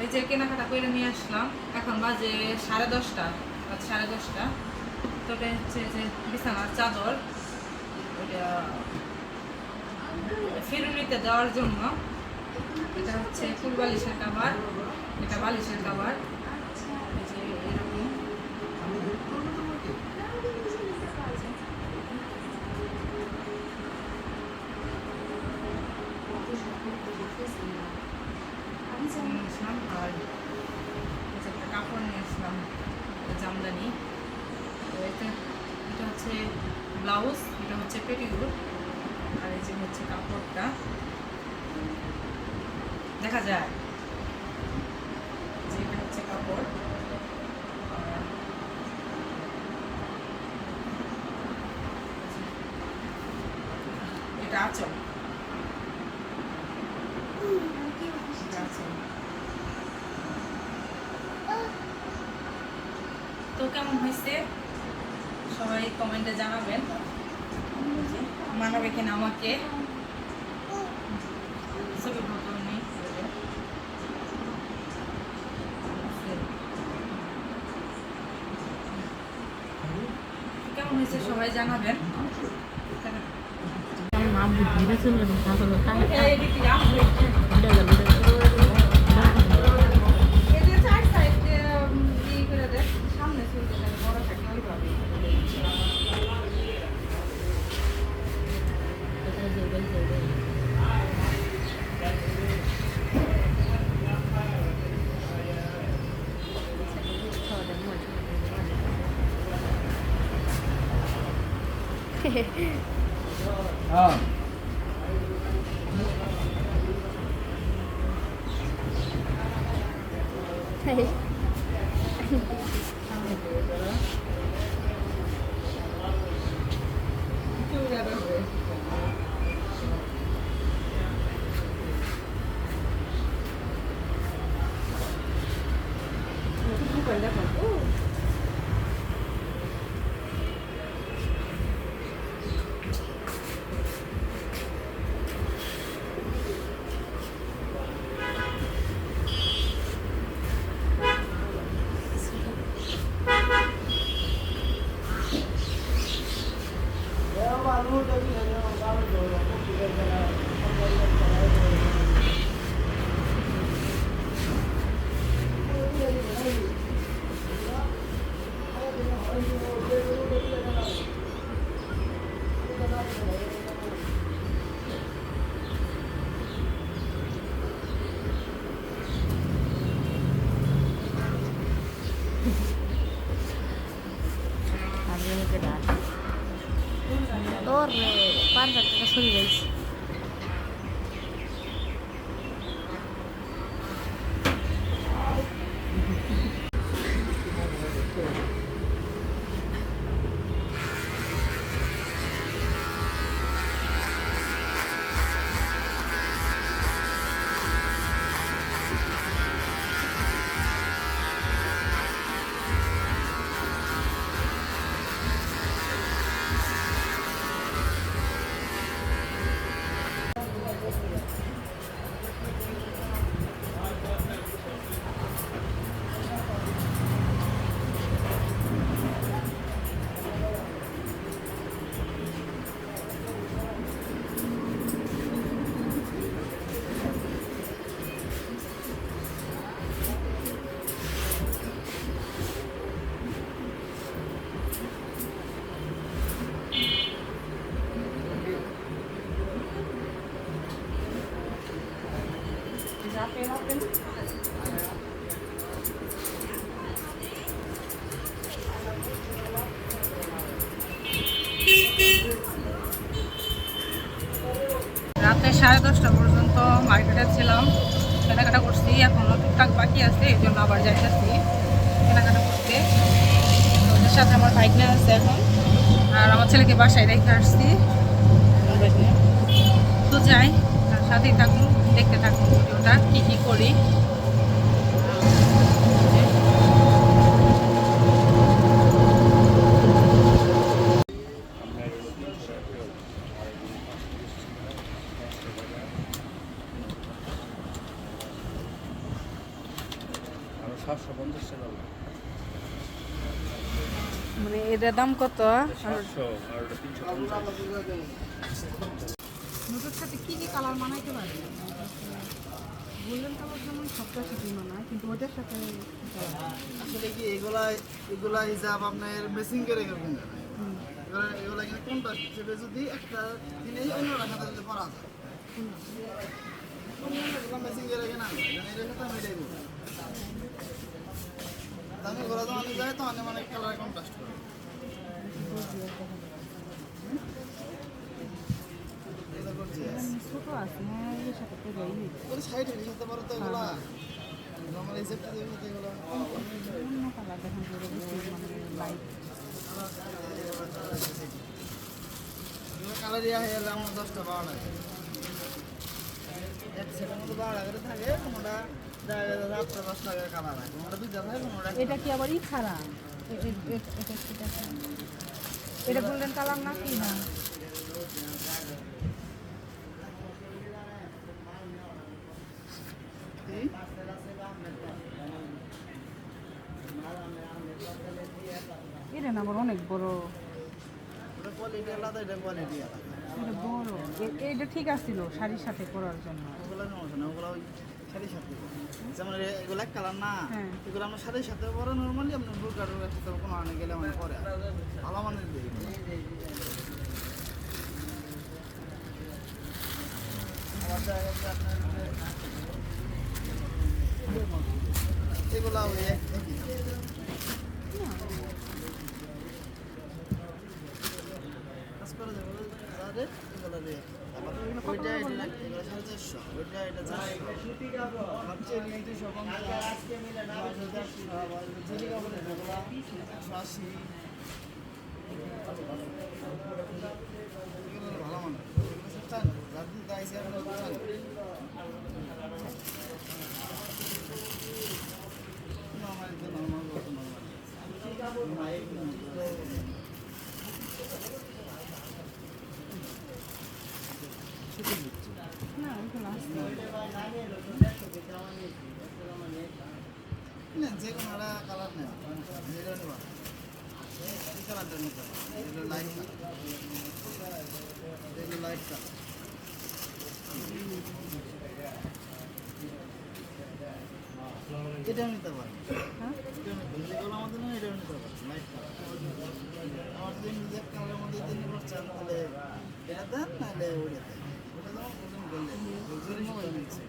এই যে কেনাকাটা করে নিয়ে আসলাম। এখন বাজে 10:30, রাত 10:30। তো এটা হচ্ছে যে বিছানার চাদর, ওইটা ফিরুনিতে দেওয়ার জন্য। এটা হচ্ছে ফুল বালিশের কাভার, এটা বালিশের কাভার। এই যে এরকম নিয়ে আসলাম। আর একটা কাপড় নিয়ে আসলাম, জামদানি। তো এটা এটা হচ্ছে ব্লাউজ, এটা হচ্ছে পেটিকোট। আর এই যে হচ্ছে কাপড়টা দেখা যায় যে এটা হচ্ছে কাপড়। আর এটা আঁচল, এটা আঁচল। তো কেমন হয়েছে সবাই কমেন্টে জানাবেন, মানাবে কিনা আমাকে। ছবি ফটো নেই, কেমন হয়েছে সবাই জানাবেন। 마음 밀어주는 가서는 딱 এদের চার সাইড দিয়ে করে দেখ, সামনে চলতে থাকে বড় থাকে ওইভাবে। Torre, parda que casualidad. রাতে 10:30 পর্যন্ত মার্কেটে ছিলাম, কেনাকাটা করছি। এখনো টুকটাক বাকি আছে, এই জন্য আবার যাইতেছি কেনাকাটা করতে। ওদের সাথে আমার বাইক নিয়ে আসছে এখন, আর আমার ছেলেকে বাসায় রেখে আসছি। তো যাই, তার সাথেই থাকুন, দেখতে থাকুন ভিডিওটা কী কী করি। 750 টাকা মানে এটার দাম কত? 700 আর ওটা 350 নতুন সাথে কি কি কালার মানাইতে পারে? গোল্ডেন কালার যেমন সবটার সাথেই মানায়, কিন্তু ওটার সাথে আসলে কি এগুলা হিসাব আপনার মেসিং করে করবেন না। এগুলা কিন্তু কোনটা হিসেবে যদি একটা দিনে অন্য রাখাতে যদি করা যায় এগুলো মেসিং করে কেনা এর সাথে আমি এটাই বলবো দামি ঘোরা তো অনেক যায় তো অনেক কালার কন্ট্রাস্ট করে ছোট আছে, হ্যাঁ এর সাথে তো যাই সাইড হিসেবে সাথে পারো তো এগুলা আমার এই সেটটা দেবে সাথে এগুলো অন্য কালার দেখেন যেটা বেশি মানে লাইট। কালার ইয়া হয়ে গেলে আমার 10টা 12 লাগে এক সেটের মধ্যে 12 করে থাকে কোনটা দেখা যায় 10 টাকা কালার আছে কোনটা 2টা থাকে কোনটা এটা কি আবার ই ছাড়া? এটা গোল্ডেন কালার না কি না? এটা না আবার অনেক বড়, ওটা কোয়ালিটি আলাদা এটা কোয়ালিটি আলাদা এটা বড়। এটা ঠিক আছিল শাড়ির সাথে পরার জন্য। ওগুলো সমস্যা না ওগুলো ওই শাড়ির সাথে যেমন এগুলো এক কালার না হ্যাঁ। এগুলো আমরা শাড়ির সাথে পরে নর্মালি আপনার বুক আর সাথে কোনো আনে গেলে মানে পরে ভালো মানের দিই আবার দেখা যাচ্ছে আপনার এগুলো ওই একই কাজ করে দেবো যাদের এগুলো রে আবার ওইটা এটা এগুলো 450 ওইটা এটা 400 সবচেয়ে নিয়ে 250 আজকে মিলে না 450 জেলি কাপড়ের যেগুলো 180 এগুলো ভালো মানে চান যাদের দাইছে আমরা চান নরমাল তো নরমাল তো নরমাল না ওগুলো আছে। না যে কোনো একটা কালার নেই যেটা নেবা এই কালারটা নিতে এগুলো লাইট এগুলো লাইট কালার এটাও নিতে পারেন হ্যাঁ যেগুলো আমাদের না এটাও নিতে পারেন লাইট কালার আমার যদি নিজের কালারের মধ্যে যদি নিতে চান তাহলে এটা দেন নাহলে ওইটা দেন ওটা দাম ওজন করলে ওজনই মোবাইল মিলছে